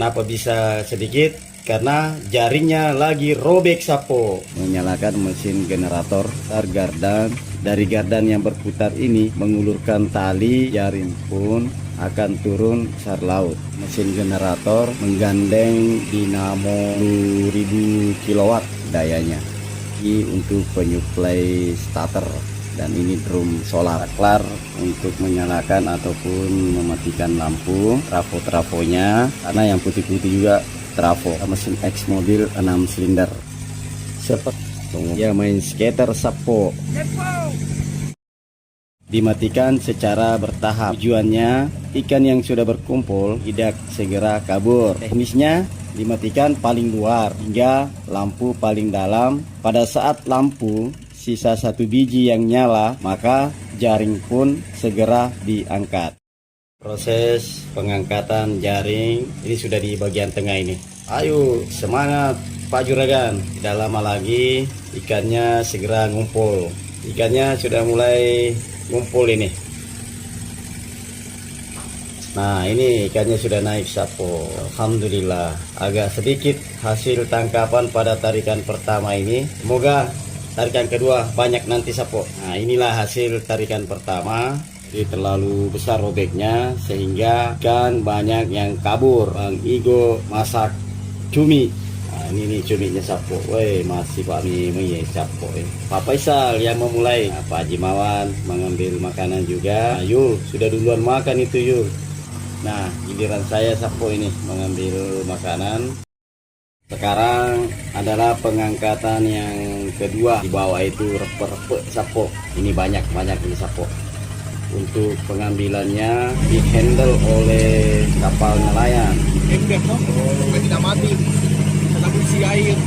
Kenapa bisa sedikit? Karena jaringnya lagi robek Sapo. Menyalakan mesin generator putar gardan. Dari gardan yang berputar ini mengulurkan tali, jaring pun akan turun dasar laut. Mesin generator menggandeng dinamo 10.000 kW dayanya. Ini untuk penyuplai starter. Dan ini drum solar klar untuk menyalakan ataupun mematikan lampu trafo-trafonya, karena yang putih-putih juga trafo. Mesin X mobil 6 silinder seperti ya main skater Sapo. Dimatikan secara bertahap. Tujuannya ikan yang sudah berkumpul tidak segera kabur. Teknisnya dimatikan paling luar hingga lampu paling dalam. Pada saat lampu sisa 1 biji yang nyala, maka jaring pun segera diangkat. Proses pengangkatan jaring ini sudah di bagian tengah ini. Ayo semangat Pak Juragan, tidak lama lagi ikannya segera ngumpul. Ikannya sudah mulai ngumpul ini. Nah, ini ikannya sudah naik Sapo. Alhamdulillah, agak sedikit hasil tangkapan pada tarikan pertama ini. Semoga tarikan kedua banyak nanti Sapo. Nah, inilah hasil tarikan pertama. Jadi terlalu besar robeknya sehingga ikan banyak yang kabur. Bang Igo masak cumi. Nah, ini nih cuminya Sapo. Woi, masih Pak Mimi Sapo. Pak Faisal yang memulai. Nah, Pak Haji Mawan mengambil makanan juga. Nah, Yul sudah duluan makan itu Yul. Nah, giliran saya Sapo ini mengambil makanan. Sekarang adalah pengangkatan yang kedua. Di bawah itu repe-repe Sapo. Ini banyak ini Sapo. Untuk pengambilannya dihandle oleh kapal nelayan. Tidak mati. Dalam isi air.